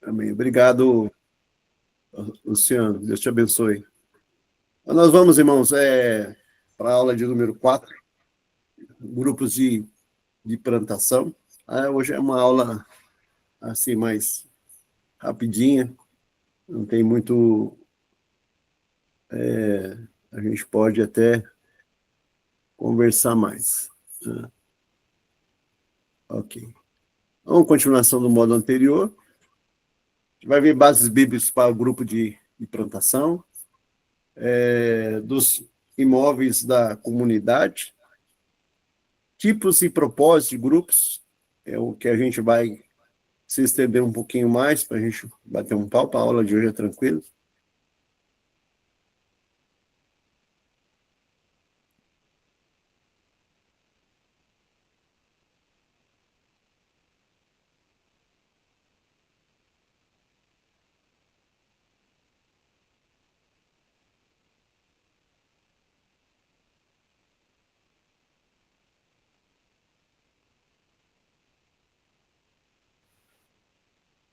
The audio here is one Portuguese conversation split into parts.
Amém. Obrigado, Luciano. Deus te abençoe. Nós vamos, irmãos, para a aula de número 4, grupos de plantação. Hoje é uma aula assim mais rapidinha, não tem muito... a gente pode até conversar mais. Ok. Então, continuação do módulo anterior. A gente vai ver bases bíblicas para o grupo de plantação, dos imóveis da comunidade, tipos e propósitos de grupos, é o que a gente vai se estender um pouquinho mais, para a gente bater um papo. A aula de hoje é tranquila.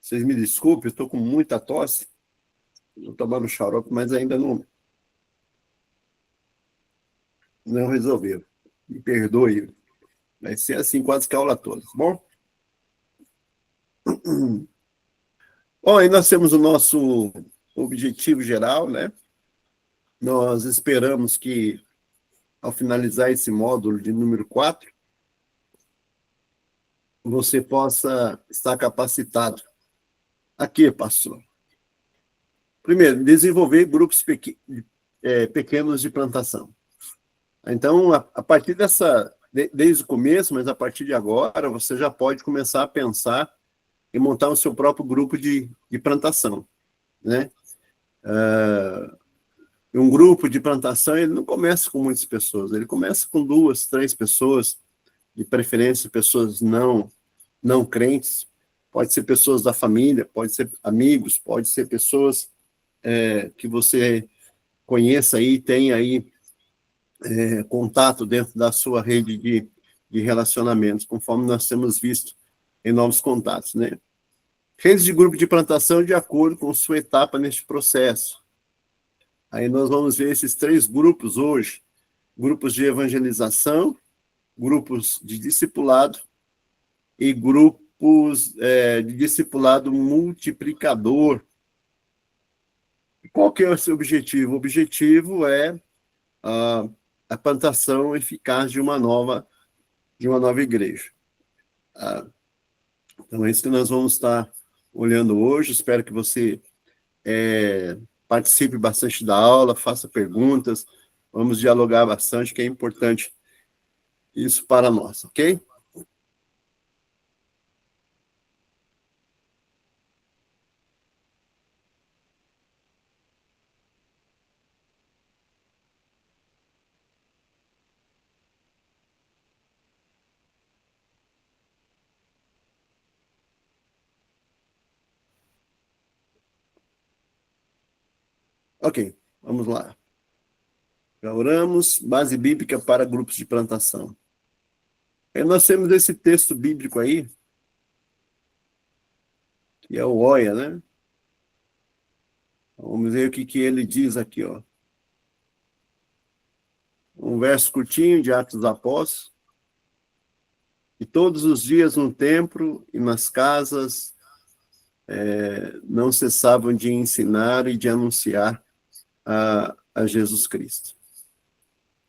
Vocês me desculpem, eu estou com muita tosse, estou tomando xarope, mas ainda não resolveu. Me perdoe, vai ser assim quase que a aula toda, tá bom? Bom, aí nós temos o nosso objetivo geral, né? Nós esperamos que, ao finalizar esse módulo de número 4, você possa estar capacitado. Aqui, pastor. Primeiro, desenvolver grupos pequenos de plantação. Então, a partir desde o começo, mas a partir de agora, você já pode começar a pensar em montar o seu próprio grupo de plantação, né? Um grupo de plantação, ele não começa com muitas pessoas, ele começa com 2, 3 pessoas, de preferência pessoas não crentes, pode ser pessoas da família, pode ser amigos, pode ser pessoas que você conheça aí, tem aí contato dentro da sua rede de relacionamentos, conforme nós temos visto em novos contatos, né? Redes de grupo de plantação de acordo com sua etapa neste processo. Aí nós vamos ver esses 3 grupos hoje: grupos de evangelização, grupos de discipulado e grupos de discipulado multiplicador. E qual que é o seu objetivo? O objetivo é a plantação eficaz de uma nova igreja. Então, é isso que nós vamos estar olhando hoje. Espero que você participe bastante da aula, faça perguntas, vamos dialogar bastante, que é importante isso para nós, ok? Ok, vamos lá. Já oramos, base bíblica para grupos de plantação. E nós temos esse texto bíblico aí, que é o Oia, né? Vamos ver o que ele diz aqui, ó. Um verso curtinho de Atos dos Apóstolos. E todos os dias no templo e nas casas não cessavam de ensinar e de anunciar a Jesus Cristo.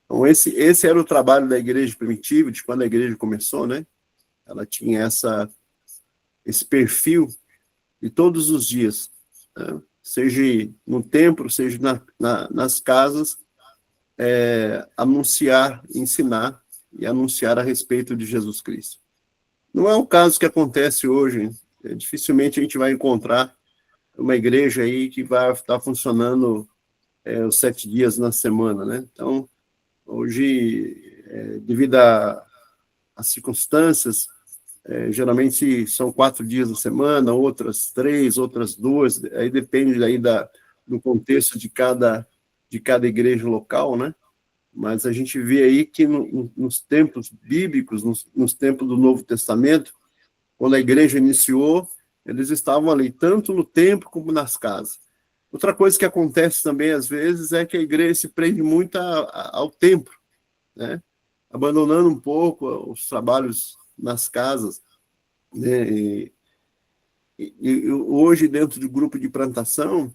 Então, esse era o trabalho da igreja primitiva, de quando a igreja começou, né? Ela tinha esse perfil de todos os dias, né? Seja no templo, seja nas casas, anunciar, ensinar e anunciar a respeito de Jesus Cristo. Não é um caso que acontece hoje, dificilmente a gente vai encontrar uma igreja aí que vai estar funcionando os 7 dias na semana, né? Então, hoje, devido às circunstâncias, geralmente são 4 dias na semana, outras 3, outras 2, aí depende aí do contexto de cada igreja local, né? Mas a gente vê aí que nos tempos bíblicos, nos tempos do Novo Testamento, quando a igreja iniciou, Eles estavam ali, tanto no templo como nas casas. Outra coisa que acontece também, às vezes, é que a igreja se prende muito ao templo, né? Abandonando um pouco os trabalhos nas casas, né? E hoje, dentro do grupo de plantação,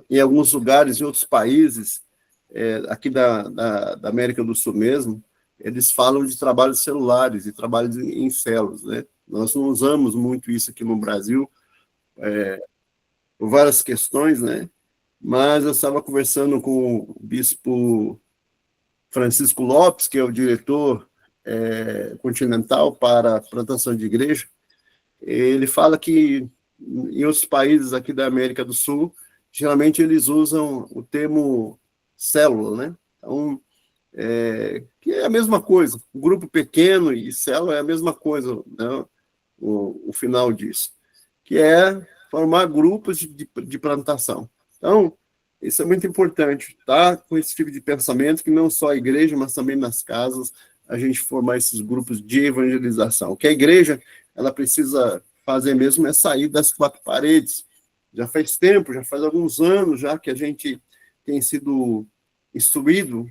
em alguns lugares, em outros países, aqui da América do Sul mesmo, eles falam de trabalhos celulares e trabalhos em células, né? Nós não usamos muito isso aqui no Brasil, por várias questões, né? Mas eu estava conversando com o bispo Francisco Lopes, que é o diretor continental para a plantação de igreja. Ele fala que em outros países aqui da América do Sul, geralmente eles usam o termo célula, né? Então, que é a mesma coisa. Um grupo pequeno e célula é a mesma coisa, né? O final disso, que é formar grupos de plantação. Então, isso é muito importante, tá? Com esse tipo de pensamento, que não só a igreja, mas também nas casas, a gente formar esses grupos de evangelização. O que a igreja, ela precisa fazer mesmo é sair das quatro paredes. Já faz tempo, já faz alguns anos já que a gente tem sido instruído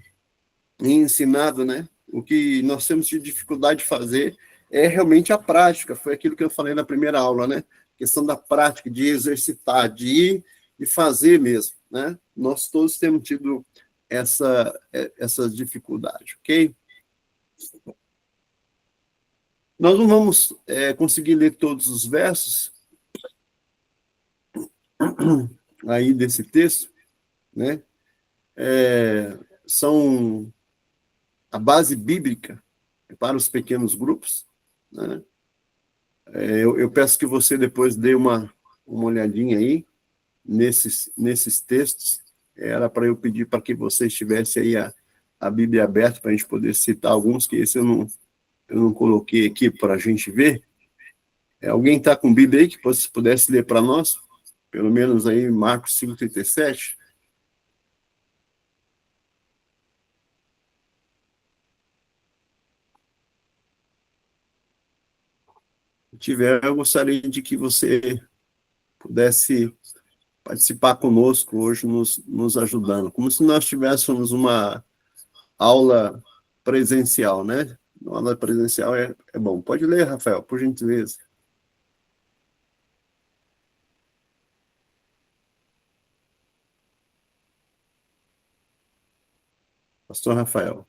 e ensinado, né? O que nós temos de dificuldade de fazer é realmente a prática. Foi aquilo que eu falei na primeira aula, né? A questão da prática, de exercitar, de ir e fazer mesmo, né? Nós todos temos tido essa dificuldade, ok? Nós não vamos conseguir ler todos os versos aí desse texto, né? São a base bíblica para os pequenos grupos, né? Eu peço que você depois dê uma olhadinha aí nesses textos. Era para eu pedir para que você estivesse aí a Bíblia aberta para a gente poder citar alguns, que esse eu não coloquei aqui para a gente ver. Alguém está com Bíblia aí que pudesse ler para nós? Pelo menos aí Marcos 5,37. Se tiver, eu gostaria de que você pudesse participar conosco hoje, nos ajudando, como se nós tivéssemos uma aula presencial, né? Uma aula presencial é bom. Pode ler, Rafael, por gentileza. Pastor Rafael.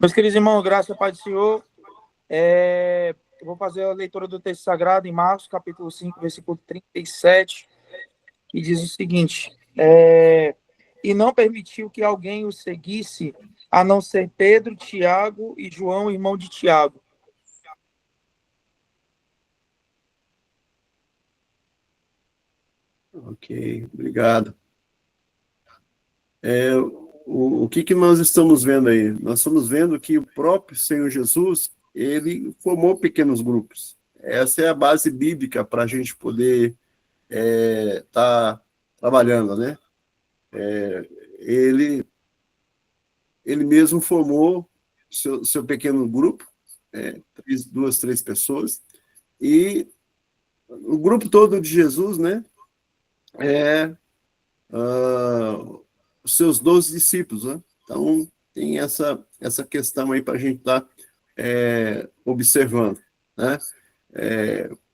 Meus queridos irmãos, graças ao Pai do Senhor, eu vou fazer a leitura do texto sagrado em Marcos, capítulo 5, versículo 37, que diz o seguinte: e não permitiu que alguém o seguisse, a não ser Pedro, Tiago e João, irmão de Tiago. Ok, obrigado. O que nós estamos vendo aí? Nós estamos vendo que o próprio Senhor Jesus, ele formou pequenos grupos. Essa é a base bíblica para a gente poder estar trabalhando, né? Ele mesmo formou seu pequeno grupo, duas, três pessoas, e o grupo todo de Jesus, né? Os seus 12 discípulos, né? Então, tem essa questão aí para a gente estar observando, né?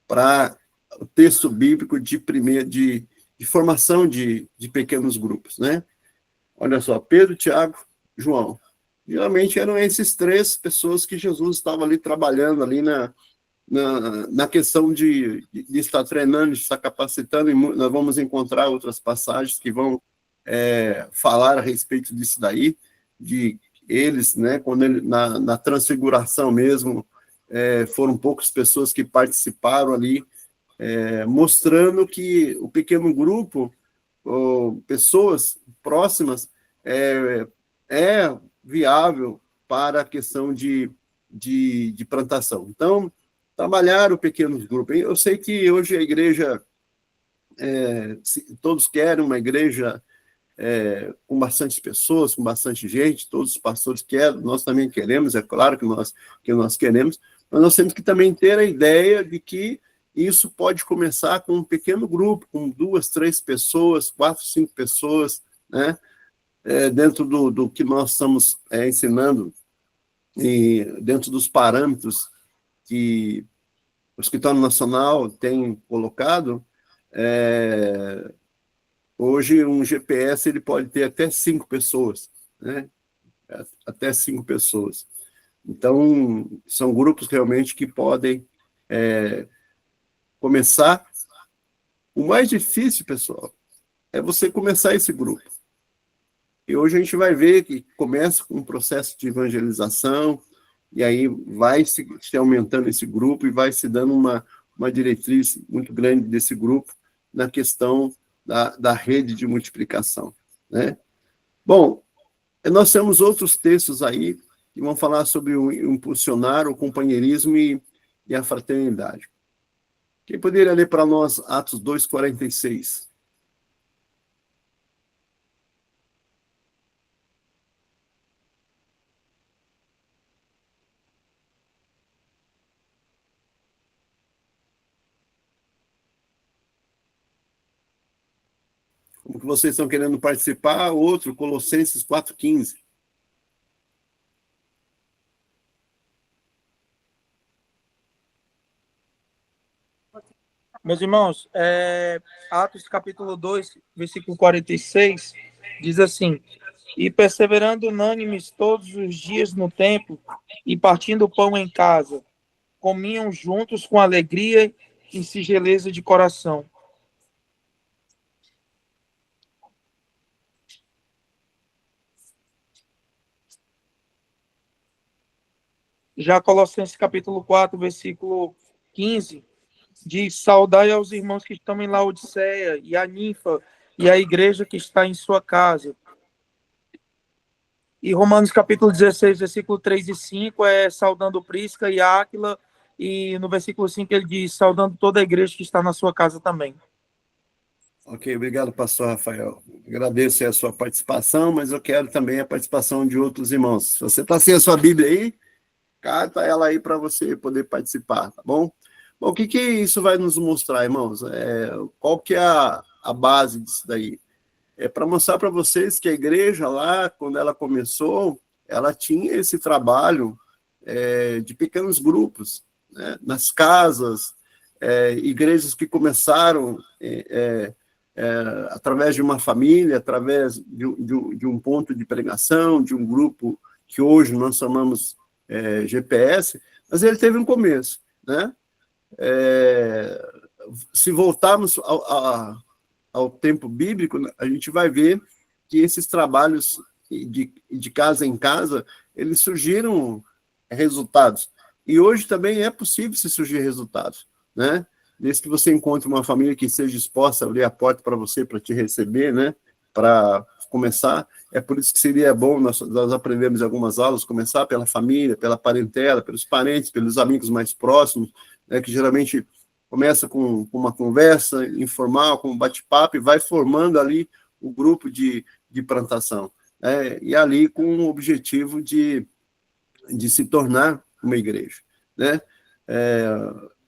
Para o texto bíblico de formação de pequenos grupos, né? Olha só, Pedro, Tiago, João. Geralmente eram esses três pessoas que Jesus estava ali trabalhando ali na questão de estar treinando, de estar capacitando, e nós vamos encontrar outras passagens que vão falar a respeito disso daí, de eles, né, quando na transfiguração mesmo, foram poucas pessoas que participaram ali, mostrando que o pequeno grupo ou pessoas próximas, é viável para a questão de plantação. Então, trabalhar pequenos grupos. Eu sei que hoje a igreja, todos querem uma igreja com bastante pessoas, com bastante gente, todos os pastores querem, nós também queremos, é claro que nós queremos, mas nós temos que também ter a ideia de que isso pode começar com um pequeno grupo, com 2, 3 pessoas, 4, 5 pessoas, né? Dentro do que nós estamos ensinando, e dentro dos parâmetros que o Escritório Nacional tem colocado, hoje um GPS ele pode ter até 5 pessoas, né? Até 5 pessoas. Então, são grupos realmente que podem começar. O mais difícil, pessoal, é você começar esse grupo. E hoje a gente vai ver que começa com um processo de evangelização, e aí vai se aumentando esse grupo e vai se dando uma diretriz muito grande desse grupo na questão da rede de multiplicação, né? Bom, nós temos outros textos aí que vão falar sobre o impulsionar o companheirismo e a fraternidade. Quem poderia ler para nós Atos 2:46? Como que vocês estão querendo participar? Outro, Colossenses 4:15. Meus irmãos, Atos capítulo 2, versículo 46, diz assim: E perseverando unânimes todos os dias no templo, e partindo o pão em casa, comiam juntos com alegria e singeleza de coração. Já Colossenses capítulo 4, versículo 15, diz: Saudai aos irmãos que estão em Laodiceia, e a Ninfa, e a igreja que está em sua casa. E Romanos capítulo 16, versículo 3 e 5, saudando Prisca e Áquila, e no versículo 5 ele diz: saudando toda a igreja que está na sua casa também. Ok, obrigado, pastor Rafael. Agradeço a sua participação, mas eu quero também a participação de outros irmãos. Se você está sem a sua Bíblia aí, cata ela aí para você poder participar, tá bom? Bom, o que isso vai nos mostrar, irmãos? Qual que é a base disso daí? É para mostrar para vocês que a igreja lá, quando ela começou, ela tinha esse trabalho de pequenos grupos, né? Nas casas, igrejas que começaram através de uma família, através de um ponto de pregação, de um grupo que hoje nós chamamos GPS, mas ele teve um começo, né? Se voltarmos ao tempo bíblico, a gente vai ver que esses trabalhos de casa em casa, eles surgiram resultados. E hoje também é possível se surgir resultados, né? Desde que você encontre uma família que seja disposta a abrir a porta para você, para te receber, né? Para começar. É por isso que seria bom, nós aprendemos em algumas aulas, começar pela família, pela parentela, pelos parentes, pelos amigos mais próximos, né? Que geralmente começa com uma conversa informal, com um bate-papo, e vai formando ali o grupo de plantação. E ali com o objetivo de se tornar uma igreja, né?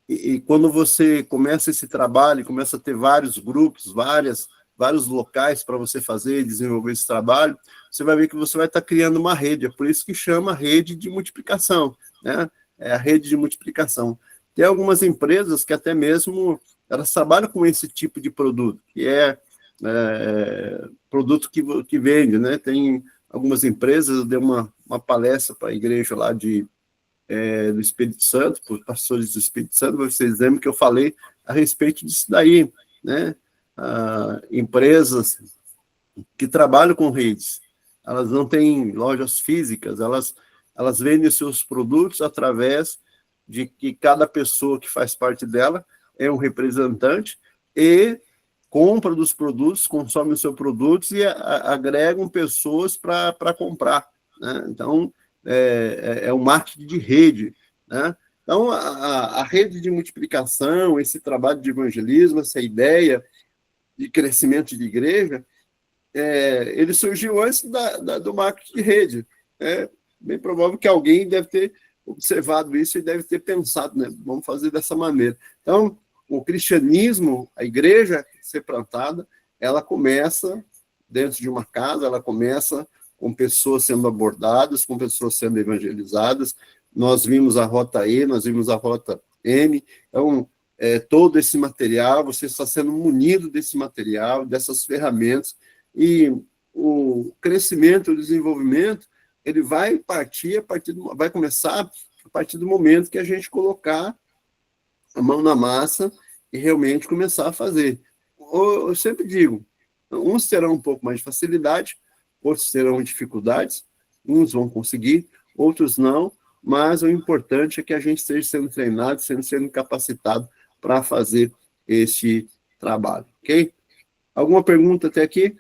E quando você começa esse trabalho, começa a ter vários grupos, vários locais para você fazer e desenvolver esse trabalho, você vai ver que você vai estar criando uma rede. É por isso que chama rede de multiplicação, né? É a rede de multiplicação. Tem algumas empresas que até mesmo elas trabalham com esse tipo de produto, que é produto que vende, né? Tem algumas empresas, eu dei uma palestra para a igreja lá do Espírito Santo, para os pastores do Espírito Santo, vocês lembram que eu falei a respeito disso daí, né? Empresas que trabalham com redes, elas não têm lojas físicas, elas vendem seus produtos através de que cada pessoa que faz parte dela é um representante, e compra dos produtos, consome os seus produtos e agregam pessoas para comprar, né? Então, é um marketing de rede, né? Então, a rede de multiplicação, esse trabalho de evangelismo, essa ideia de crescimento de igreja, ele surgiu antes do marketing de rede. É bem provável que alguém deve ter observado isso e deve ter pensado, né? Vamos fazer dessa maneira. Então, o cristianismo, a igreja ser plantada, ela começa dentro de uma casa, ela começa com pessoas sendo abordadas, com pessoas sendo evangelizadas. Nós vimos a Rota E, nós vimos a Rota M. Então, todo esse material, você está sendo munido desse material, dessas ferramentas, e o crescimento, o desenvolvimento, ele vai vai começar a partir do momento que a gente colocar a mão na massa e realmente começar a fazer. Eu sempre digo, uns terão um pouco mais de facilidade, outros terão dificuldades, uns vão conseguir, outros não, mas o importante é que a gente esteja sendo treinado, sendo capacitado para fazer este trabalho, ok? Alguma pergunta até aqui?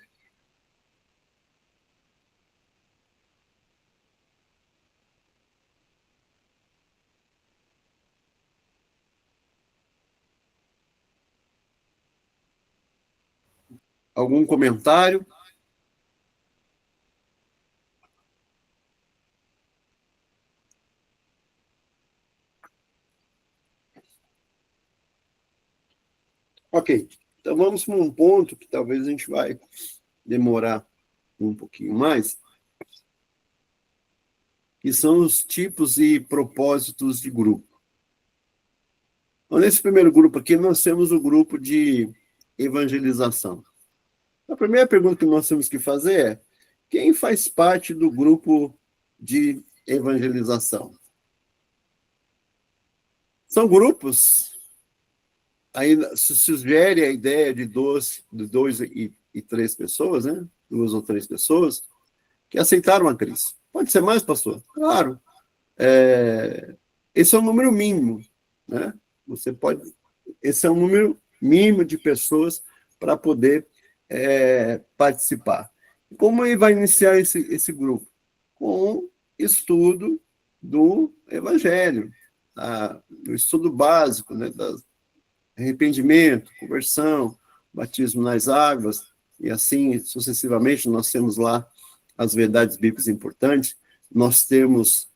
Algum comentário? Ok, então vamos para um ponto que talvez a gente vai demorar um pouquinho mais, que são os tipos e propósitos de grupo. Então, nesse primeiro grupo aqui, nós temos o grupo de evangelização. A primeira pergunta que nós temos que fazer é: quem faz parte do grupo de evangelização? São grupos, aí se sugere a ideia de dois e três pessoas, né? 2 ou 3 pessoas, que aceitaram a Cristo. Pode ser mais, pastor? Claro. Esse é o número mínimo, né? Esse é um número mínimo de pessoas para poder participar. Como ele vai iniciar esse grupo? Com estudo do Evangelho, do estudo básico, né? Arrependimento, conversão, batismo nas águas, e assim sucessivamente. Nós temos lá as verdades bíblicas importantes, nós temos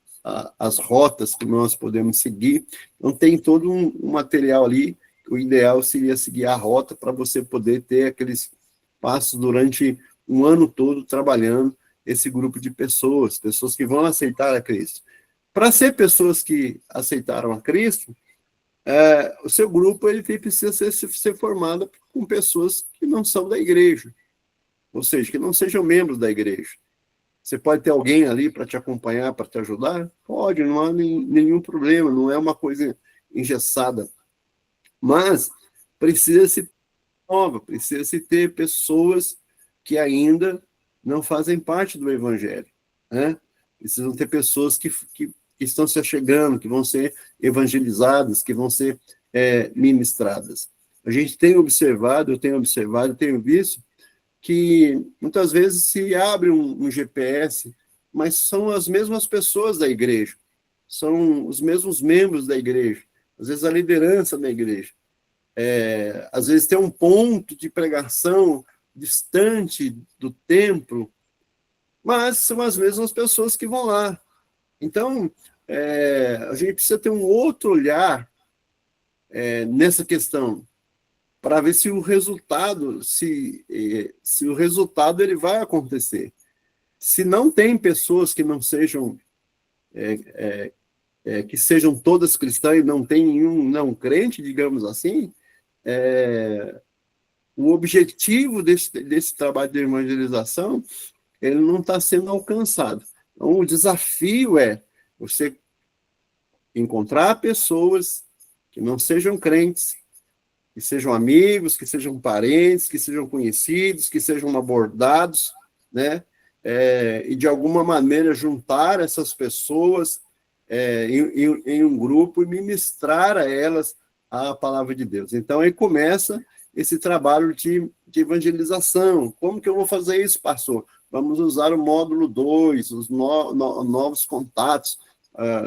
as rotas que nós podemos seguir. Então, tem todo um material ali. O ideal seria seguir a rota para você poder ter aqueles passos durante um ano todo trabalhando esse grupo de pessoas que vão aceitar a Cristo. Para ser pessoas que aceitaram a Cristo, o seu grupo ele precisa ser formado com pessoas que não são da igreja, ou seja, que não sejam membros da igreja. Você pode ter alguém ali para te acompanhar, para te ajudar? Pode, não há nenhum problema, não é uma coisa engessada. Mas precisa-se ter pessoas que ainda não fazem parte do evangelho, né? Precisam ter pessoas que estão se achegando, que vão ser evangelizadas, que vão ser ministradas. A gente tem observado, eu tenho visto, que muitas vezes se abre um GPS, mas são as mesmas pessoas da igreja, são os mesmos membros da igreja, às vezes a liderança da igreja. Às vezes tem um ponto de pregação distante do templo, mas são as mesmas pessoas que vão lá. Então, a gente precisa ter um outro olhar nessa questão, para ver se o resultado, se o resultado ele vai acontecer. Se não tem pessoas que não sejam, que sejam todas cristãs e não tem nenhum não crente, digamos assim, o objetivo desse trabalho de evangelização, ele não está sendo alcançado. Então, o desafio é você encontrar pessoas que não sejam crentes, que sejam amigos, que sejam parentes, que sejam conhecidos, que sejam abordados, né? E de alguma maneira juntar essas pessoas em um grupo e ministrar a elas a palavra de Deus. Então, aí começa esse trabalho de evangelização. Como que eu vou fazer isso, pastor? Vamos usar o módulo 2, os novos contatos,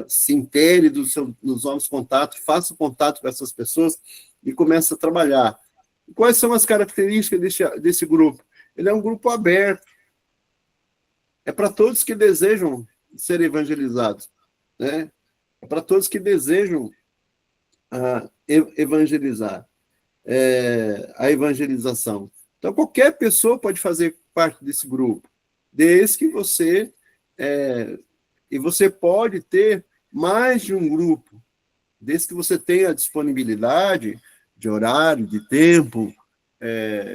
se intere dos novos contatos, faça contato com essas pessoas e comece a trabalhar. Quais são as características desse grupo? Ele é um grupo aberto. É para todos que desejam ser evangelizados, né? É para todos que desejam evangelizar, a evangelização. Então, qualquer pessoa pode fazer parte desse grupo, desde que você... e você pode ter mais de um grupo, desde que você tenha a disponibilidade de horário, de tempo,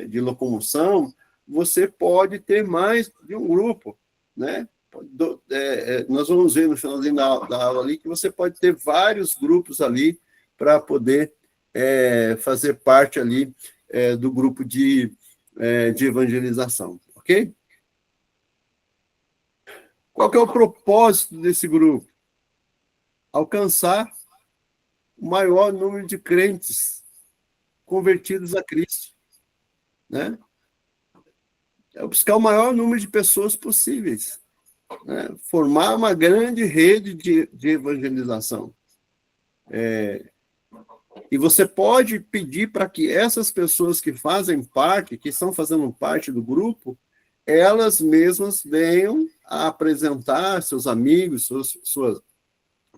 de locomoção, você pode ter mais de um grupo, né? Nós vamos ver no finalzinho da aula ali que você pode ter vários grupos ali para poder fazer parte ali do grupo de evangelização, ok? Qual que é o propósito desse grupo? Alcançar o maior número de crentes convertidos a Cristo, né? É buscar o maior número de pessoas possíveis, né? Formar uma grande rede de evangelização. E você pode pedir para que essas pessoas que fazem parte, que estão fazendo parte do grupo, elas mesmas venham a apresentar seus amigos,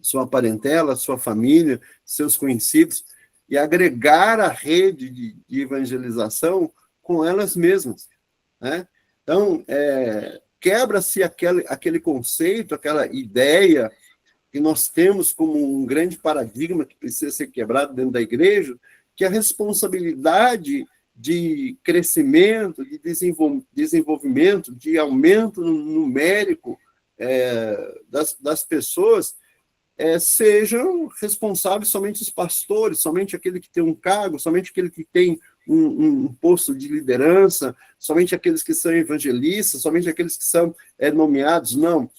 sua parentela, sua família, seus conhecidos, e agregar a rede de evangelização com elas mesmas, né? Então, quebra-se aquele conceito, aquela ideia que nós temos como um grande paradigma que precisa ser quebrado dentro da igreja, que a responsabilidade de crescimento, de desenvolvimento, de aumento numérico das pessoas, sejam responsáveis somente os pastores, somente aquele que tem um cargo, somente aquele que tem um posto de liderança, somente aqueles que são evangelistas, somente aqueles que são nomeados. Não.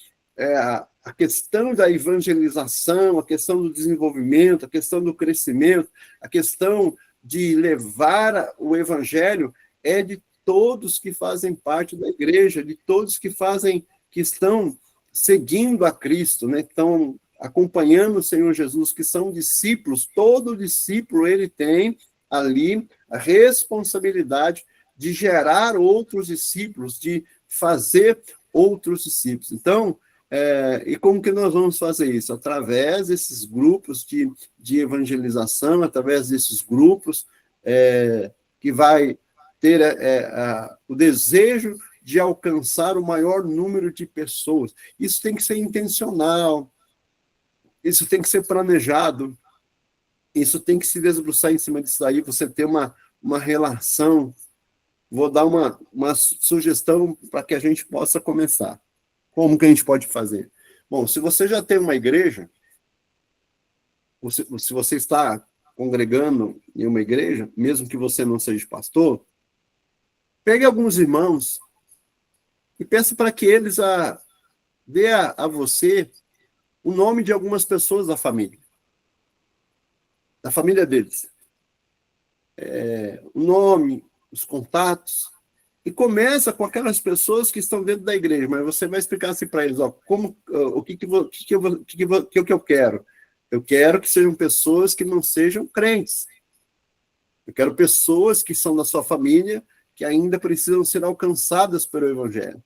A questão da evangelização, a questão do desenvolvimento, a questão do crescimento, a questão de levar o evangelho é de todos que fazem parte da igreja, de todos que estão seguindo a Cristo, né? Estão acompanhando o Senhor Jesus, que são discípulos. Todo discípulo ele tem ali a responsabilidade de gerar outros discípulos, de fazer outros discípulos. Então, e como que nós vamos fazer isso? Através desses grupos de evangelização, através desses grupos que vai ter o desejo de alcançar o maior número de pessoas. Isso tem que ser intencional, isso tem que ser planejado, isso tem que se debruçar em cima disso aí, você ter uma relação. Vou dar uma sugestão para que a gente possa começar. Como que a gente pode fazer? Bom, se você já tem uma igreja, se você está congregando em uma igreja, mesmo que você não seja pastor, pegue alguns irmãos e peça para que eles dê a você o nome de algumas pessoas da família deles. O nome, os contatos, e começa com aquelas pessoas que estão dentro da igreja, mas você vai explicar assim para eles, o que eu quero. Eu quero que sejam pessoas que não sejam crentes. Eu quero pessoas que são da sua família, que ainda precisam ser alcançadas pelo evangelho.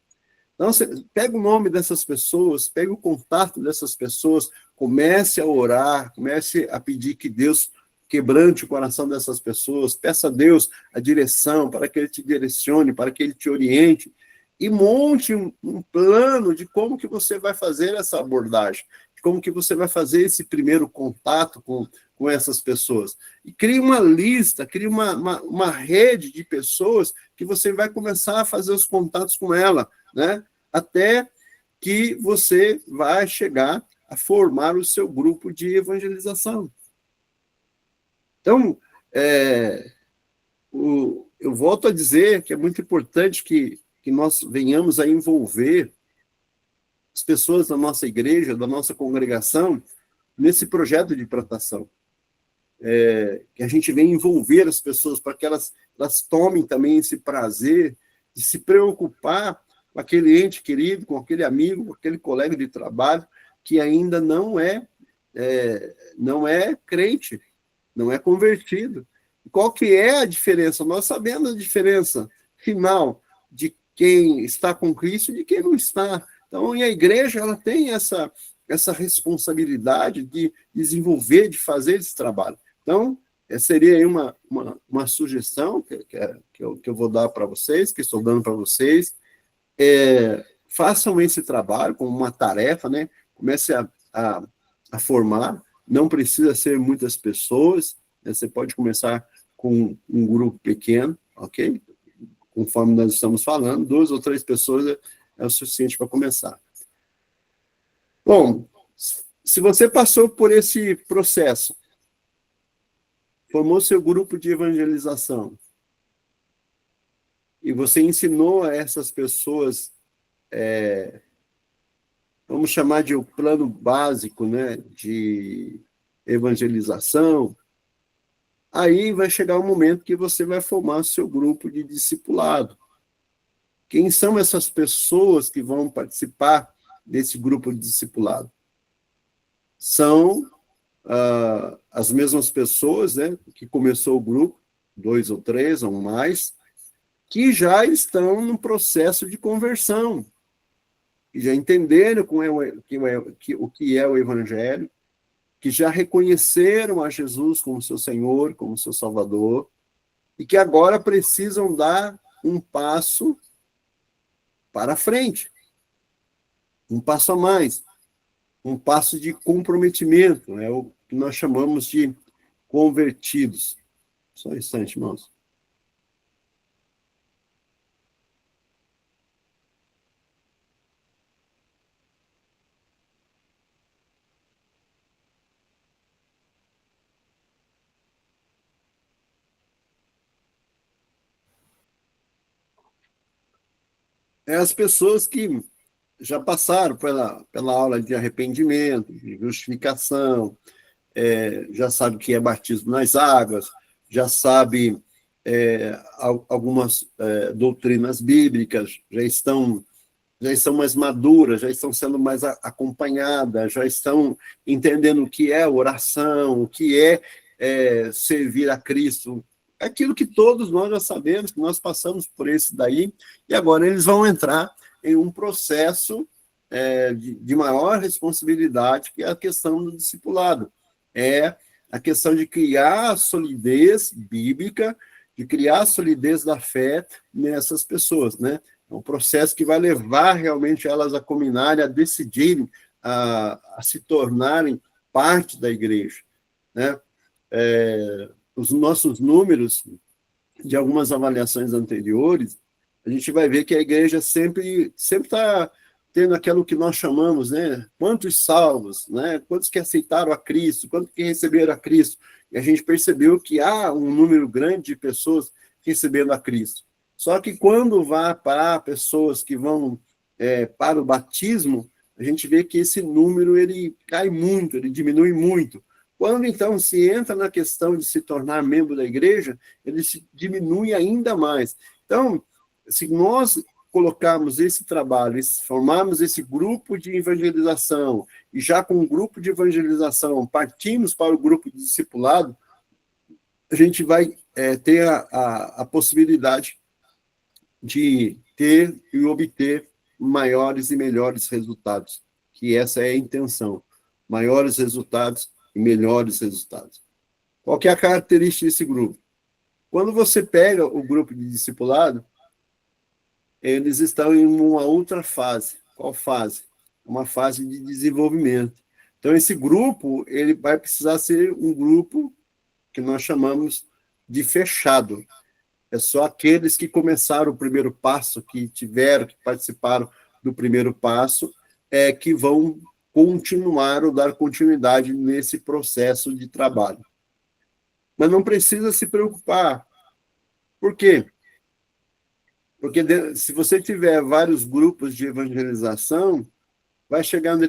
Então, você pega o nome dessas pessoas, pega o contato dessas pessoas, comece a orar, comece a pedir que Deus quebrante o coração dessas pessoas, peça a Deus a direção, para que Ele te direcione, para que Ele te oriente, e monte um plano de como que você vai fazer essa abordagem, de como que você vai fazer esse primeiro contato com essas pessoas. E crie uma lista, crie uma rede de pessoas que você vai começar a fazer os contatos com ela, né? Até que você vai chegar a formar o seu grupo de evangelização. Então, eu volto a dizer que é muito importante que nós venhamos a envolver as pessoas da nossa igreja, da nossa congregação, nesse projeto de plantação. que a gente venha envolver as pessoas para que elas tomem também esse prazer de se preocupar com aquele ente querido, com aquele amigo, com aquele colega de trabalho que ainda não é crente, não é convertido. Qual que é a diferença? Nós sabemos a diferença final de quem está com Cristo e de quem não está. Então, e a igreja ela tem essa responsabilidade de desenvolver, de fazer esse trabalho. Então, seria aí uma sugestão que eu vou dar para vocês, que estou dando para vocês. Façam esse trabalho como uma tarefa, né? Comece a formar. Não precisa ser muitas pessoas, né? Você pode começar com um grupo pequeno, ok? Conforme nós estamos falando, 2 ou 3 pessoas é o suficiente para começar. Bom, se você passou por esse processo, formou seu grupo de evangelização, e você ensinou a essas pessoas, vamos chamar de o plano básico, né, de evangelização, aí vai chegar um momento que você vai formar seu grupo de discipulado. Quem são essas pessoas que vão participar desse grupo de discipulado? São as mesmas pessoas, né, que começou o grupo, 2 ou 3 ou mais, que já estão no processo de conversão, que já entenderam o que é o Evangelho, que já reconheceram a Jesus como seu Senhor, como seu Salvador, e que agora precisam dar um passo para frente, um passo a mais, um passo de comprometimento, é o que nós chamamos de convertidos. Só um instante, irmãos. As pessoas que já passaram pela aula de arrependimento, de justificação, já sabe o que é batismo nas águas, já sabe algumas doutrinas bíblicas, já estão mais maduras, já estão sendo mais acompanhadas, já estão entendendo o que é oração, o que é servir a Cristo, aquilo que todos nós já sabemos, que nós passamos por esse daí, e agora eles vão entrar em um processo de maior responsabilidade, que é a questão do discipulado. É a questão de criar a solidez bíblica, de criar a solidez da fé nessas pessoas, né? É um processo que vai levar realmente elas a culminarem, a decidirem, a se tornarem parte da igreja, né? Os nossos números de algumas avaliações anteriores, a gente vai ver que a igreja sempre está tendo aquilo que nós chamamos, né? Quantos salvos, né? Quantos que aceitaram a Cristo, quantos que receberam a Cristo. E a gente percebeu que há um número grande de pessoas recebendo a Cristo. Só que quando vai para pessoas que vão para o batismo, a gente vê que esse número ele cai muito, ele diminui muito. Quando, então, se entra na questão de se tornar membro da igreja, ele se diminui ainda mais. Então, se nós colocarmos esse trabalho, formarmos esse grupo de evangelização, e já com o grupo de evangelização partimos para o grupo de discipulado, a gente vai ter a possibilidade de ter e obter maiores e melhores resultados, que essa é a intenção, maiores resultados e melhores resultados. Qual que é a característica desse grupo? Quando você pega o grupo de discipulado, eles estão em uma outra fase. Qual fase? Uma fase de desenvolvimento. Então, esse grupo ele vai precisar ser um grupo que nós chamamos de fechado. É só aqueles que começaram o primeiro passo, que participaram do primeiro passo, que vão continuar ou dar continuidade nesse processo de trabalho. Mas não precisa se preocupar. Por quê? Porque se você tiver vários grupos de evangelização, vai chegar um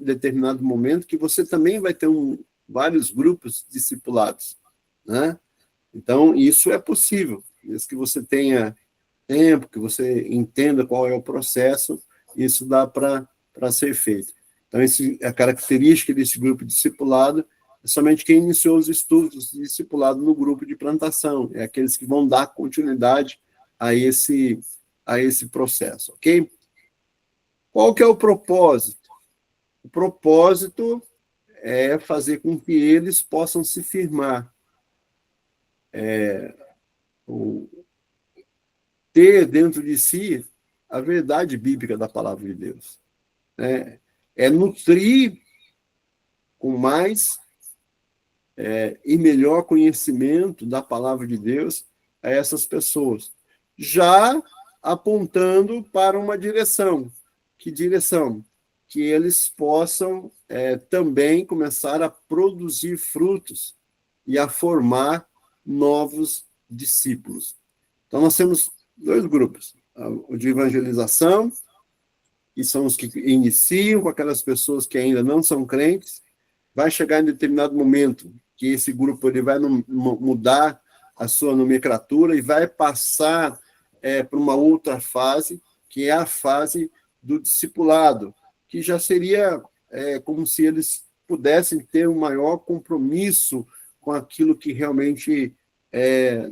determinado momento que você também vai ter um vários grupos discipulados, né? Então, isso é possível, desde que você tenha tempo, que você entenda qual é o processo, isso dá para ser feito. Então, a característica desse grupo discipulado é somente quem iniciou os estudos de discipulado no grupo de plantação, é aqueles que vão dar continuidade a esse processo, ok? Qual que é o propósito? O propósito é fazer com que eles possam se firmar, ter dentro de si a verdade bíblica da palavra de Deus. É nutrir com mais e melhor conhecimento da palavra de Deus a essas pessoas, já apontando para uma direção. Que direção? Que eles possam também começar a produzir frutos e a formar novos discípulos. Então, nós temos 2 grupos, o de evangelização, que são os que iniciam com aquelas pessoas que ainda não são crentes. Vai chegar em determinado momento que esse grupo ele vai mudar a sua nomenclatura e vai passar para uma outra fase, que é a fase do discipulado, que já seria como se eles pudessem ter um maior compromisso com aquilo que realmente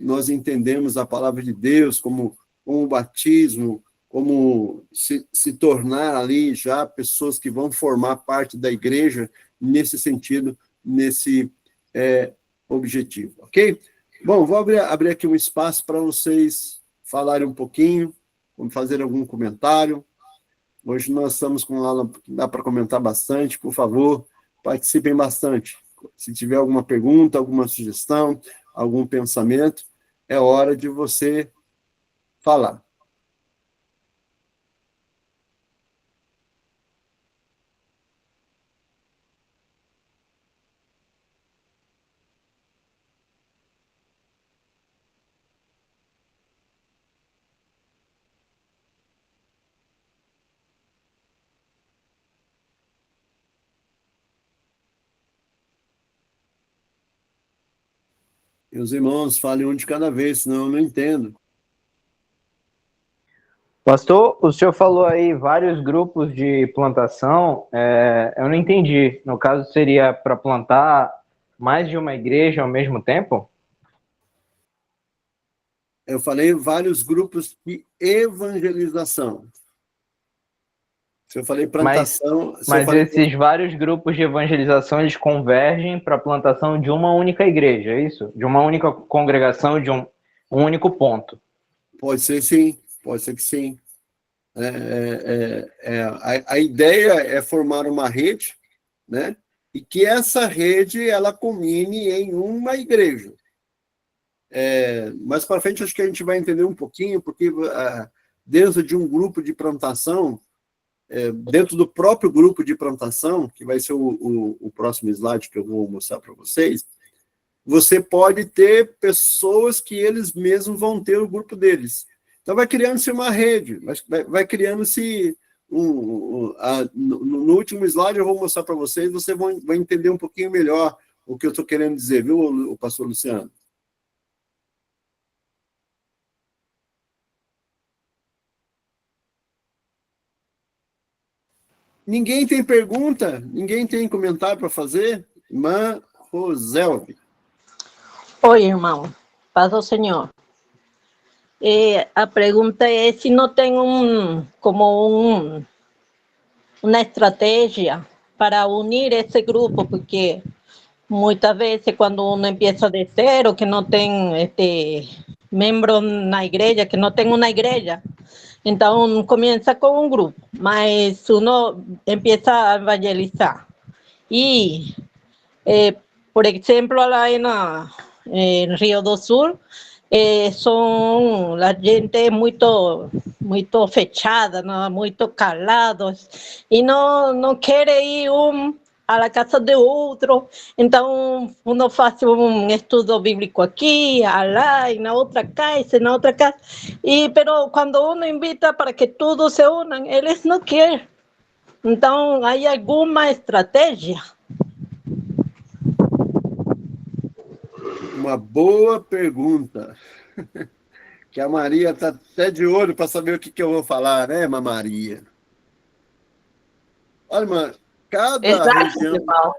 nós entendemos a palavra de Deus, como o batismo, como se tornar ali já pessoas que vão formar parte da igreja nesse sentido, nesse objetivo, ok? Bom, vou abrir aqui um espaço para vocês falarem um pouquinho, vamos fazer algum comentário. Hoje nós estamos com uma aula que dá para comentar bastante, por favor, participem bastante. Se tiver alguma pergunta, alguma sugestão, algum pensamento, é hora de você falar. Meus irmãos, falem um de cada vez, senão eu não entendo. Pastor, o senhor falou aí vários grupos de plantação, eu não entendi. No caso, seria para plantar mais de uma igreja ao mesmo tempo? Eu falei vários grupos de evangelização. Se eu falei plantação... Mas esses vários grupos de evangelização, eles convergem para a plantação de uma única igreja, é isso? De uma única congregação, de um único ponto. Pode ser sim, pode ser que sim. A ideia é formar uma rede, né? E que essa rede ela culmine em uma igreja. Mais para frente, acho que a gente vai entender um pouquinho, porque dentro de um grupo de plantação, dentro do próprio grupo de plantação, que vai ser o próximo slide que eu vou mostrar para vocês, você pode ter pessoas que eles mesmos vão ter o grupo deles. Então, vai criando-se uma rede, vai criando-se... No último slide eu vou mostrar para vocês, você vai entender um pouquinho melhor o que eu estou querendo dizer, viu, o pastor Luciano? Ninguém tem pergunta? Ninguém tem comentário para fazer? Irmã Roselvi. Oi, irmão. Paz ao Senhor. A pergunta é se não tem uma estratégia para unir esse grupo, porque muitas vezes quando uno empieza de zero, que não tem membro na igreja, que não tem uma igreja, então começa com um grupo, mas uno empieza a evangelizar. E, por exemplo, lá em Rio do Sul, a gente é muito fechada, ¿no? Muito calados, e não quer ir à casa de outro. Então, uno faz estudo bíblico aqui, lá, e na outra casa, pero quando uno invita para que todos se unam, eles não querem. Então, há alguma estratégia? uma boa pergunta. Que a Maria está até de olho para saber o que eu vou falar, né, Maria? Olha, mano, cada Exato, região, Paulo.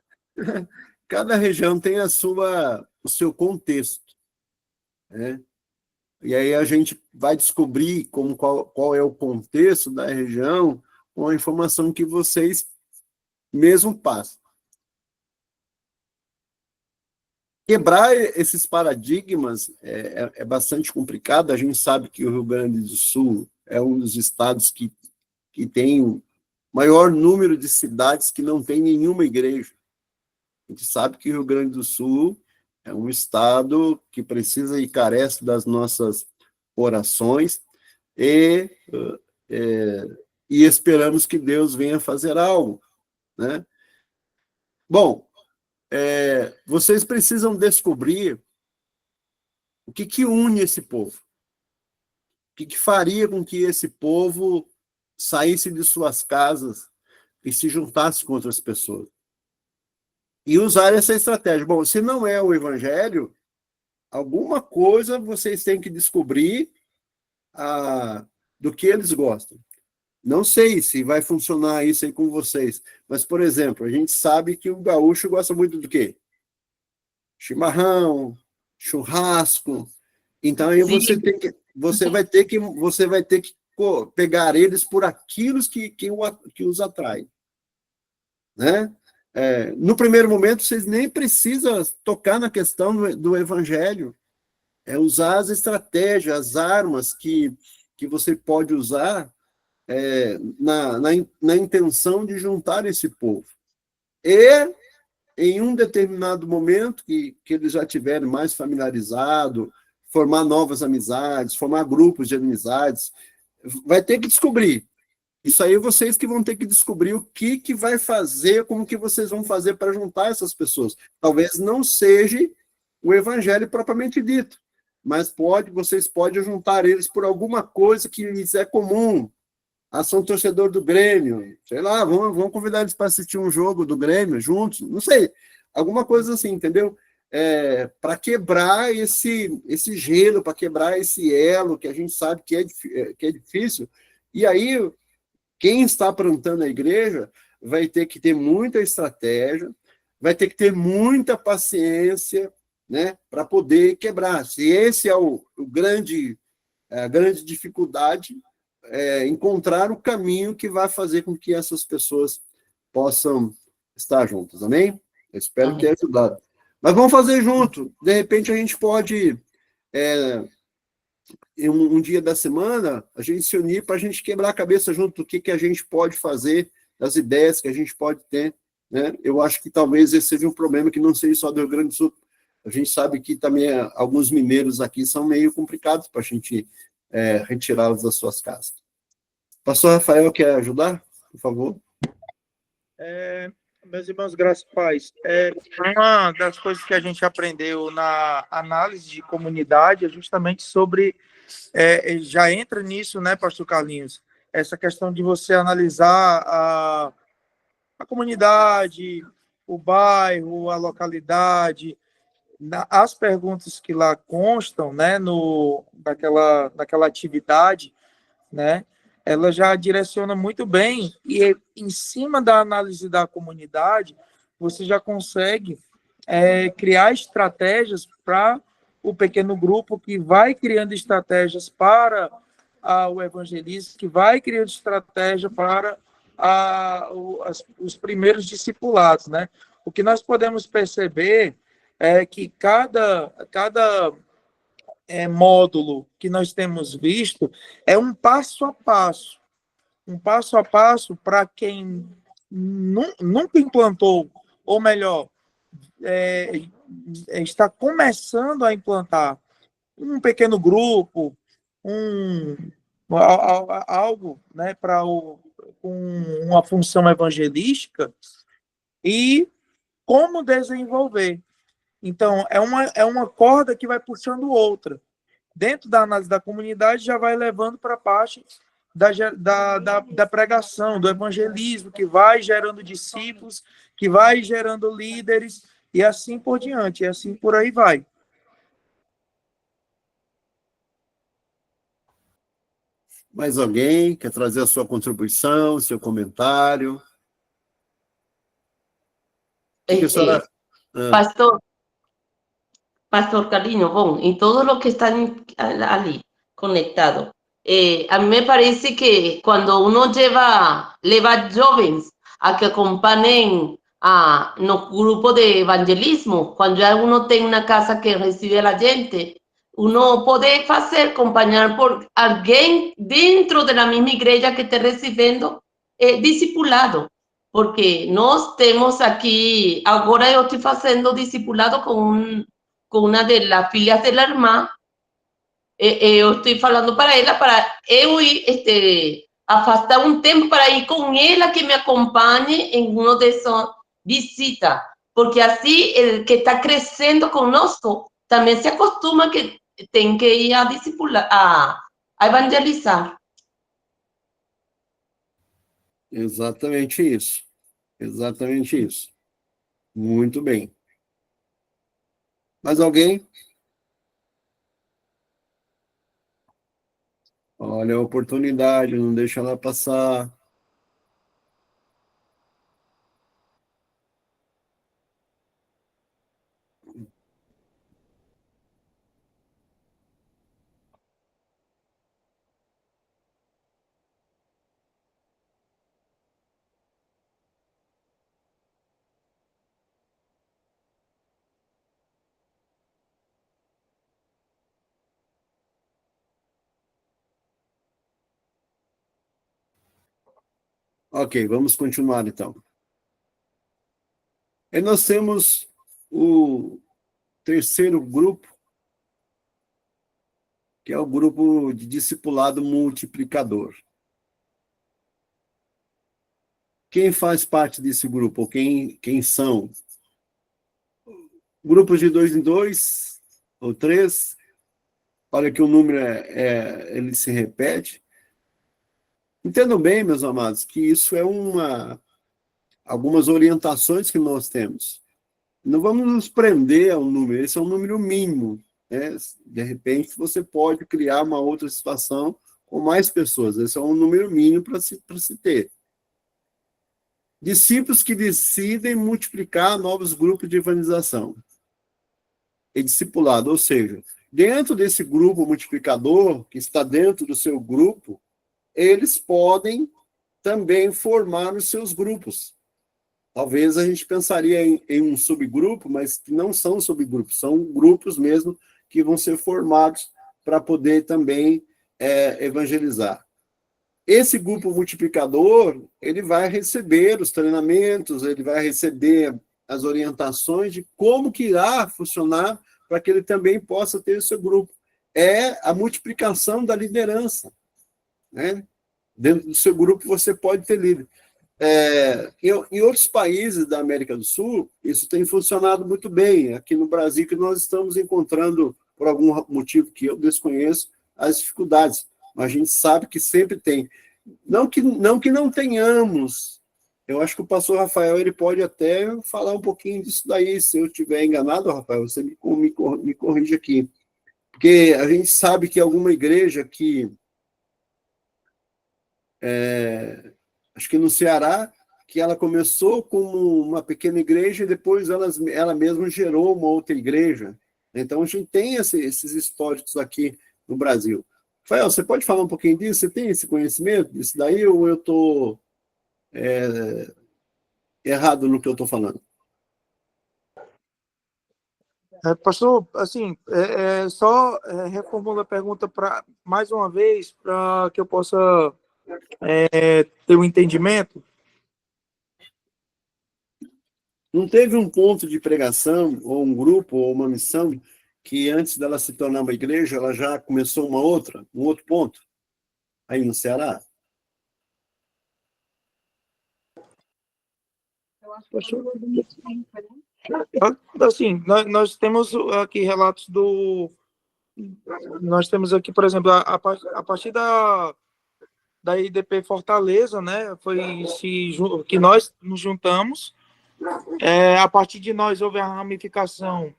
cada região tem o seu contexto, né? E aí a gente vai descobrir qual é o contexto da região com a informação que vocês mesmo passam. Quebrar esses paradigmas é bastante complicado. A gente sabe que o Rio Grande do Sul é um dos estados que tem o maior número de cidades que não tem nenhuma igreja. A gente sabe que o Rio Grande do Sul é um estado que precisa e carece das nossas orações e esperamos que Deus venha fazer algo, né? Bom, vocês precisam descobrir o que une esse povo. O que faria com que esse povo saísse de suas casas e se juntasse com outras pessoas. E usar essa estratégia. Bom, se não é o evangelho, alguma coisa vocês têm que descobrir do que eles gostam. Não sei se vai funcionar isso aí com vocês, mas, por exemplo, a gente sabe que o gaúcho gosta muito do quê? Chimarrão, churrasco. Então, aí você vai ter que pegar eles por aquilo que os atrai. Né? No primeiro momento, vocês nem precisam tocar na questão do evangelho. É usar as estratégias, as armas que você pode usar na intenção de juntar esse povo. E, em um determinado momento, que eles já tiverem mais familiarizado, formar novas amizades, formar grupos de amizades, vai ter que descobrir. Isso aí vocês que vão ter que descobrir o que vai fazer, como que vocês vão fazer para juntar essas pessoas. Talvez não seja o evangelho propriamente dito, mas vocês podem juntar eles por alguma coisa que lhes é comum. São torcedor do Grêmio, sei lá, vamos convidar eles para assistir um jogo do Grêmio juntos, não sei, alguma coisa assim, entendeu? Para quebrar esse gelo, para quebrar esse elo que a gente sabe que é difícil. E aí, quem está plantando a igreja vai ter que ter muita estratégia, vai ter que ter muita paciência, né, para poder quebrar. Se esse é a grande dificuldade, encontrar o caminho que vai fazer com que essas pessoas possam estar juntas, amém? Eu espero ter ajudado. Mas vamos fazer junto. De repente, a gente pode, em um dia da semana, a gente se unir para a gente quebrar a cabeça junto do que a gente pode fazer, das ideias que a gente pode ter, né? Eu acho que talvez esse seja um problema que não seja só do Rio Grande do Sul. A gente sabe que também alguns mineiros aqui são meio complicados para a gente retirá-los das suas casas. Pastor Rafael, quer ajudar, por favor? Meus irmãos, graças e paz. Uma das coisas que a gente aprendeu na análise de comunidade é justamente sobre, já entra nisso, né, pastor Carlinhos, essa questão de você analisar a comunidade, o bairro, a localidade, as perguntas que lá constam, né, daquela atividade, né, ela já direciona muito bem, e em cima da análise da comunidade, você já consegue criar estratégias para o pequeno grupo, que vai criando estratégias para o evangelismo, que vai criando estratégia para os primeiros discipulados, né? O que nós podemos perceber é que cada módulo que nós temos visto é um passo a passo para quem nunca implantou, ou melhor, está começando a implantar um pequeno grupo, algo, né, com uma função evangelística, e como desenvolver. Então, é uma corda que vai puxando outra. Dentro da análise da comunidade, já vai levando para a parte da pregação, do evangelismo, que vai gerando discípulos, que vai gerando líderes, e assim por diante, e assim por aí vai. Mais alguém quer trazer a sua contribuição, seu comentário? O que a senhora... Pastor, Pastor Carlinho, bom, em todos los que están ali conectados, a mí me parece que cuando uno lleva jóvenes a que acompañen a los grupos de evangelismo, cuando ya uno tiene una casa que recibe a la gente, uno puede hacer acompañar por alguien dentro de la misma iglesia que esté recibiendo discipulado. Porque nós temos aqui, agora eu estou fazendo discipulado com una de las filhas de la irmã. Eu estou falando para ela, para eu afastar um tempo para ir com ela, que me acompanhe em uma dessas visitas. Porque assim, el que está crescendo conosco também se acostuma que tem que ir a discipular, a evangelizar. Exatamente isso. Exatamente isso. Muito bem. Mais alguém? Olha a oportunidade, não deixa ela passar. Ok, vamos continuar então. E nós temos o terceiro grupo, que é o grupo de discipulado multiplicador. Quem faz parte desse grupo? Ou quem são? Grupos de 2 em 2 ou 3. Olha que o número ele se repete. Entendam bem, meus amados, que isso é algumas orientações que nós temos. Não vamos nos prender a um número, esse é um número mínimo. Né? De repente, você pode criar uma outra situação com mais pessoas. Esse é um número mínimo para se ter. Discípulos que decidem multiplicar novos grupos de evangelização. E discipulado, ou seja, dentro desse grupo multiplicador, que está dentro do seu grupo, eles podem também formar os seus grupos. Talvez a gente pensaria em um subgrupo, mas que não são subgrupos, são grupos mesmo que vão ser formados para poder também evangelizar. Esse grupo multiplicador, ele vai receber os treinamentos, ele vai receber as orientações de como que irá funcionar para que ele também possa ter o seu grupo. É a multiplicação da liderança. Né? Dentro do seu grupo você pode ter líder. Em outros países da América do Sul, isso tem funcionado muito bem. Aqui no Brasil, que nós estamos encontrando, por algum motivo que eu desconheço, as dificuldades. Mas a gente sabe que sempre tem. Não que não tenhamos. Eu acho que o pastor Rafael ele pode até falar um pouquinho disso daí. Se eu estiver enganado, Rafael, você me corrige aqui. Porque a gente sabe que alguma igreja que... acho que no Ceará, que ela começou como uma pequena igreja e depois ela mesma gerou uma outra igreja. Então, a gente tem esses históricos aqui no Brasil. Rafael, você pode falar um pouquinho disso? Você tem esse conhecimento disso daí ou eu estou errado no que eu estou falando? Pastor, assim, só reformulo a pergunta mais uma vez, para que eu possa ter um entendimento. Não teve um ponto de pregação, ou um grupo, ou uma missão, que antes dela se tornar uma igreja, ela já começou um outro ponto, aí no Ceará? Assim, nós temos aqui relatos nós temos aqui, por exemplo, a partir da IDP Fortaleza, né, que nós nos juntamos, a partir de nós houve a ramificação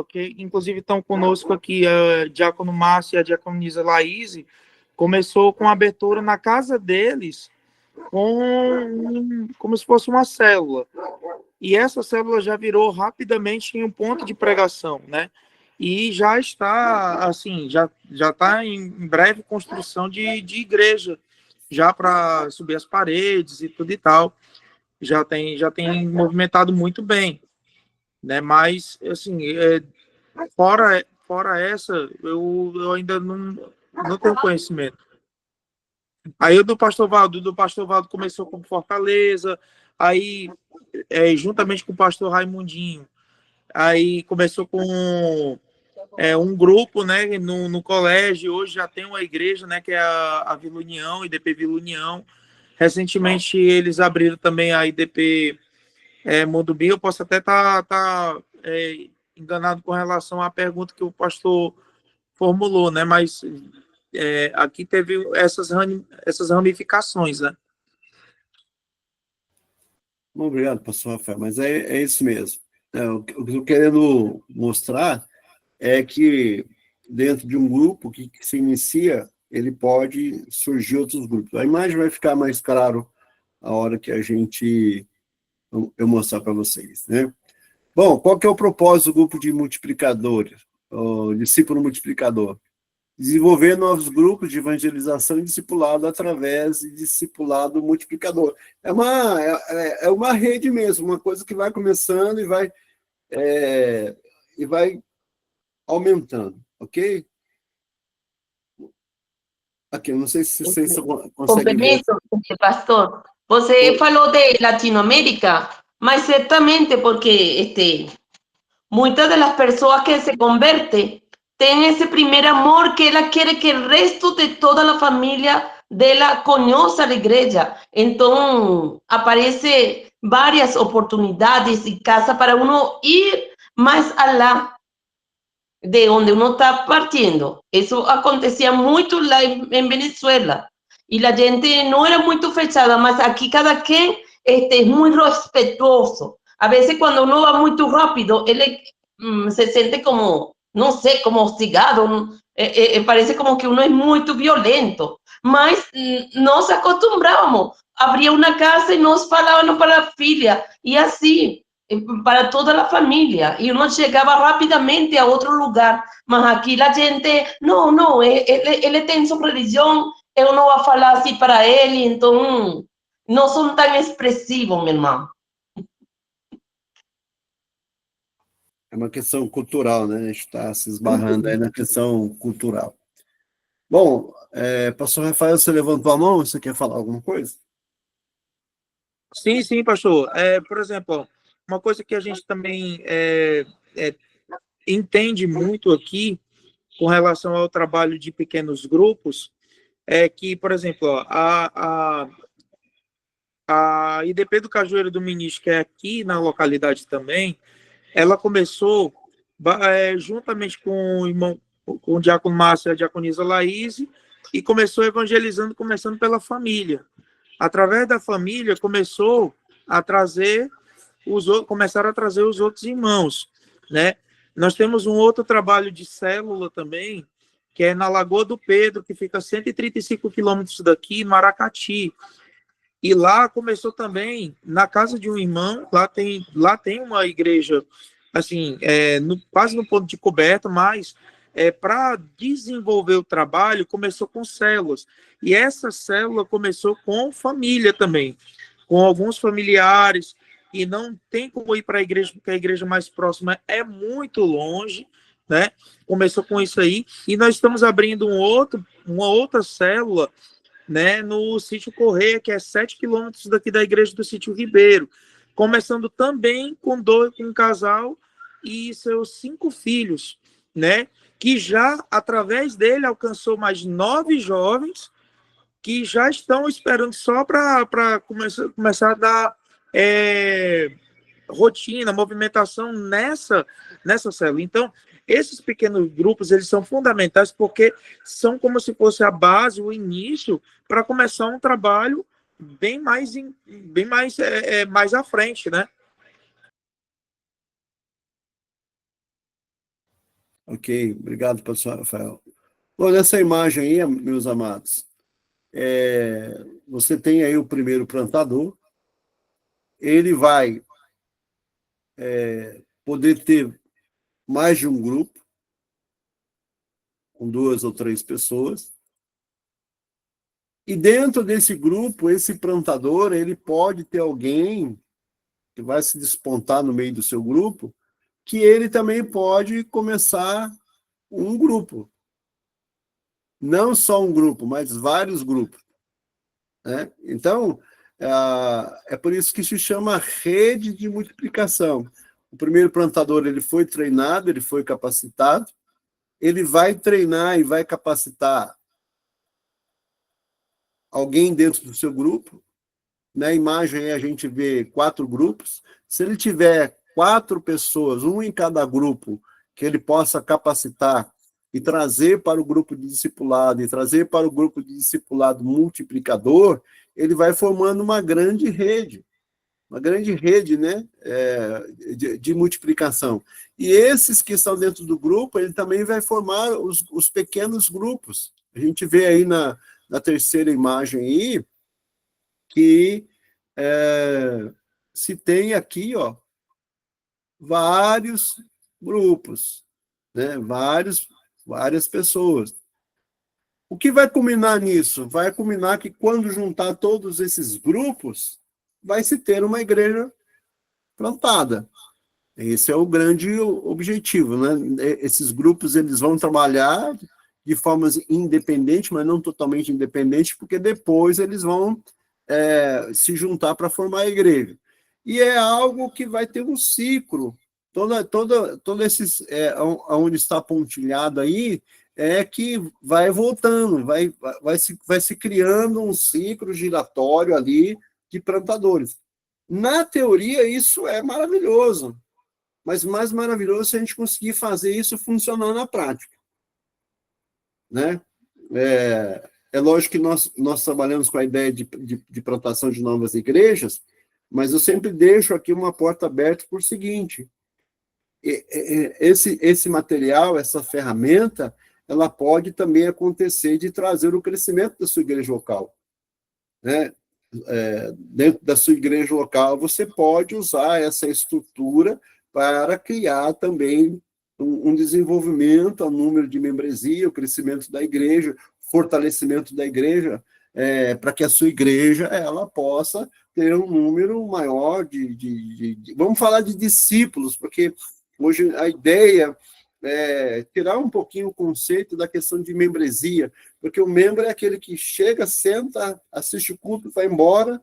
que inclusive estão conosco aqui a Diácono Márcio e a Diaconisa Laís, começou com abertura na casa deles, como se fosse uma célula. E essa célula já virou rapidamente em um ponto de pregação, né? E já está, assim, já está em breve construção de igreja, já para subir as paredes e tudo e tal. Já tem movimentado muito bem, né? Mas, assim, fora essa, eu ainda não tenho conhecimento. Aí o do Pastor Valdo começou com Fortaleza, aí, juntamente com o Pastor Raimundinho, aí começou com um grupo, né, no colégio. Hoje já tem uma igreja, né, que é a Vila União, IDP Vila União. Recentemente eles abriram também a IDP Mondumbi. Eu posso até estar enganado com relação à pergunta que o pastor formulou, né, mas aqui teve essas ramificações, né. Obrigado, pastor Rafael, mas é isso mesmo. O que eu estou querendo mostrar é que dentro de um grupo que se inicia, ele pode surgir outros grupos. A imagem vai ficar mais claro a hora que eu mostrar para vocês, né? Bom, qual que é o propósito do grupo de multiplicadores, o discípulo multiplicador? Desenvolver novos grupos de evangelização e discipulado através de discipulado multiplicador. É uma rede mesmo, uma coisa que vai começando e vai aumentando, ok? Aqui, eu não sei se vocês conseguem ver. Complemento, pastor. Você falou de Latinoamérica, mas certamente porque muchas de las personas que se convierten tienen ese primer amor que ella quiere que el resto de toda la familia de la conozca la iglesia. Entonces, aparece varias oportunidades y casas para uno ir más allá de donde uno está partiendo. Eso acontecía mucho en Venezuela. Y la gente no era muy fechada, más aquí cada quien es muy respetuoso. A veces cuando uno va muy rápido, él se siente como, no sé, como hostigado. Parece como que uno es muy violento. Mas nos acostumbrábamos. Abría una casa y nos falaban para la filia. Y así, para toda la familia. Y uno llegaba rápidamente a otro lugar. Mas aquí la gente, no, él tem su religión, eu não vou falar assim para ele, então não são tão expressivos, meu irmão. É uma questão cultural, né? A gente está se esbarrando aí na questão cultural. Bom, pastor Rafael, você levantou a mão? Você quer falar alguma coisa? Sim, pastor. Por exemplo, uma coisa que a gente também entende muito aqui com relação ao trabalho de pequenos grupos é que, por exemplo, a IDP do Cajueiro do Ministro, que é aqui na localidade também, ela começou juntamente com o diácono Márcio e a diaconisa Laís, e começou evangelizando, começando pela família. Através da família, começaram a trazer os outros irmãos, né? Nós temos um outro trabalho de célula também, que é na Lagoa do Pedro, que fica a 135 quilômetros daqui, Maracati. E lá começou também, na casa de um irmão, lá tem uma igreja, assim, quase no ponto de coberta, mas para desenvolver o trabalho, começou com células. E essa célula começou com família também, com alguns familiares, e não tem como ir para a igreja, porque a igreja mais próxima é muito longe, né? Começou com isso aí, e nós estamos abrindo uma outra célula, né, no Sítio Correia, que é 7 quilômetros daqui da igreja do Sítio Ribeiro, começando também com um casal e seus 5 filhos, né, que já, através dele, alcançou mais 9 jovens que já estão esperando só para começar a dar rotina, movimentação nessa célula. Então, esses pequenos grupos, eles são fundamentais porque são como se fosse a base, o início, para começar um trabalho bem mais à frente, né? Ok, obrigado, pastor Rafael. Bom, nessa imagem aí, meus amados, você tem aí o primeiro plantador, ele vai poder ter mais de um grupo, com 2 ou 3 pessoas, e dentro desse grupo, esse plantador, ele pode ter alguém que vai se despontar no meio do seu grupo, que ele também pode começar um grupo. Não só um grupo, mas vários grupos. Né? Então, é por isso que se chama rede de multiplicação. O primeiro plantador, ele foi treinado, ele foi capacitado, ele vai treinar e vai capacitar alguém dentro do seu grupo. Na imagem aí a gente vê 4 grupos. Se ele tiver 4 pessoas, um em cada grupo, que ele possa capacitar e trazer para o grupo de discipulado, e trazer para o grupo de discipulado multiplicador, ele vai formando uma grande rede, né, de multiplicação. E esses que estão dentro do grupo, ele também vai formar os pequenos grupos. A gente vê aí na terceira imagem aí, que se tem aqui, ó, vários grupos, né, várias pessoas. O que vai culminar nisso? Vai culminar que quando juntar todos esses grupos, vai se ter uma igreja plantada. Esse é o grande objetivo, né? Esses grupos, eles vão trabalhar de formas independentes, mas não totalmente independentes, porque depois eles vão se juntar para formar a igreja. E é algo que vai ter um ciclo. Todo esses, onde está pontilhado aí, que vai voltando, vai se criando um ciclo giratório ali de plantadores. Na teoria, isso é maravilhoso, mas mais maravilhoso se a gente conseguir fazer isso funcionar na prática. Né? É lógico que nós trabalhamos com a ideia de plantação de novas igrejas, mas eu sempre deixo aqui uma porta aberta por seguinte: esse material, essa ferramenta, ela pode também acontecer de trazer o crescimento da sua igreja local. Né? Dentro da sua igreja local, você pode usar essa estrutura para criar também um desenvolvimento, o número de membresia, o crescimento da igreja, fortalecimento da igreja, para que a sua igreja ela possa ter um número maior vamos falar de discípulos, porque hoje a ideia é tirar um pouquinho o conceito da questão de membresia, porque o membro é aquele que chega, senta, assiste o culto, vai embora,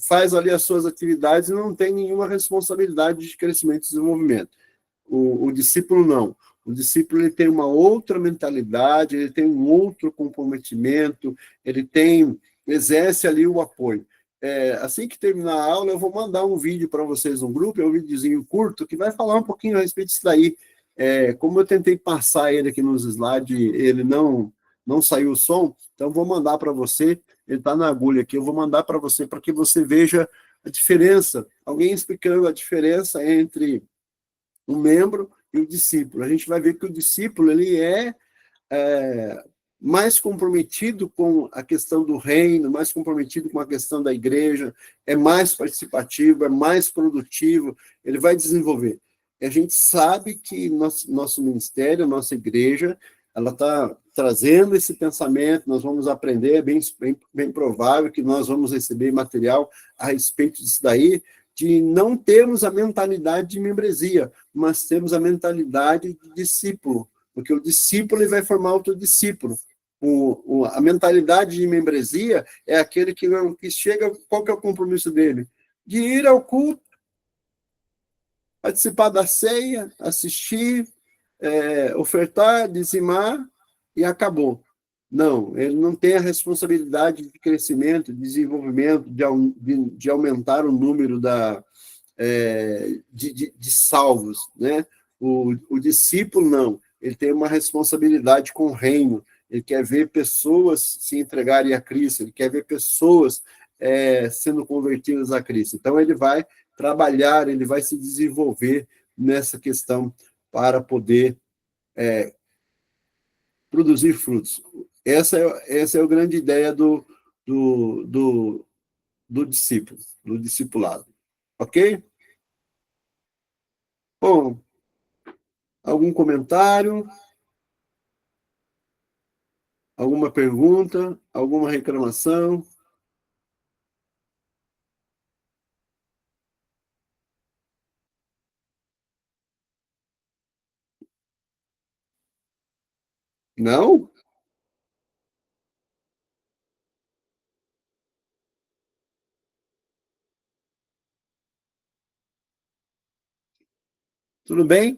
faz ali as suas atividades e não tem nenhuma responsabilidade de crescimento e desenvolvimento. O discípulo não. O discípulo ele tem uma outra mentalidade, ele tem um outro comprometimento, ele exerce ali o apoio. Assim que terminar a aula, eu vou mandar um vídeo para vocês no grupo, um videozinho curto, que vai falar um pouquinho a respeito disso daí. Como eu tentei passar ele aqui nos slides, ele não saiu o som, então vou mandar para você, ele está na agulha aqui, eu vou mandar para você, para que você veja a diferença, alguém explicando a diferença entre o membro e o discípulo. A gente vai ver que o discípulo ele é mais comprometido com a questão do reino, mais comprometido com a questão da igreja, é mais participativo, é mais produtivo, ele vai desenvolver. E a gente sabe que nosso ministério, nossa igreja, ela está trazendo esse pensamento, nós vamos aprender, é bem provável que nós vamos receber material a respeito disso daí, de não termos a mentalidade de membresia, mas temos a mentalidade de discípulo, porque o discípulo ele vai formar outro discípulo. A mentalidade de membresia é aquele que chega, qual que é o compromisso dele? De ir ao culto, participar da ceia, assistir, ofertar, dizimar, e acabou. Não, ele não tem a responsabilidade de crescimento, de desenvolvimento, de aumentar o número de salvos. Né? O discípulo, não. Ele tem uma responsabilidade com o reino. Ele quer ver pessoas se entregarem a Cristo, ele quer ver pessoas sendo convertidas a Cristo. Então, ele vai trabalhar, ele vai se desenvolver nessa questão para poder produzir frutos. Essa é a grande ideia do, do, do discípulo, do discipulado. Ok? Bom, algum comentário? Alguma pergunta? Alguma reclamação? Não? Tudo bem?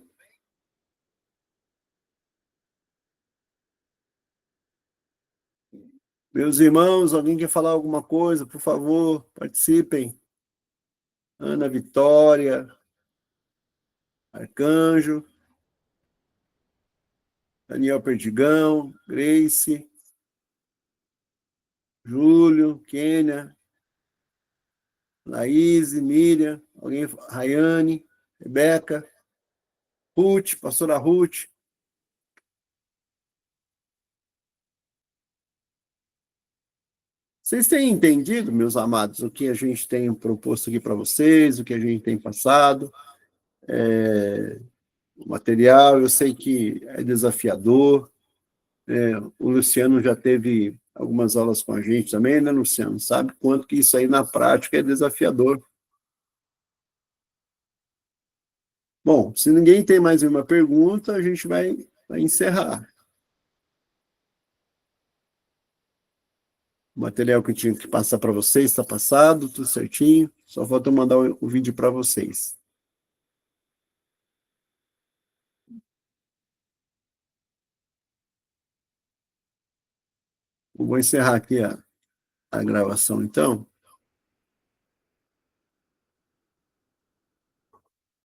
Meus irmãos, alguém quer falar alguma coisa? Por favor, participem. Ana Vitória, Arcanjo, Daniel Perdigão, Grace, Júlio, Kênia, Laís, Miriam, alguém, Rayane, Rebeca, Ruth, pastora Ruth. Vocês têm entendido, meus amados, o que a gente tem proposto aqui para vocês, o que a gente tem passado? O material, eu sei que é desafiador. O Luciano já teve algumas aulas com a gente também, né, Luciano? Sabe quanto que isso aí na prática é desafiador. Bom, se ninguém tem mais nenhuma pergunta, a gente vai encerrar. O material que eu tinha que passar para vocês está passado, tudo certinho. Só falta eu mandar o vídeo para vocês. Eu vou encerrar aqui a gravação, então.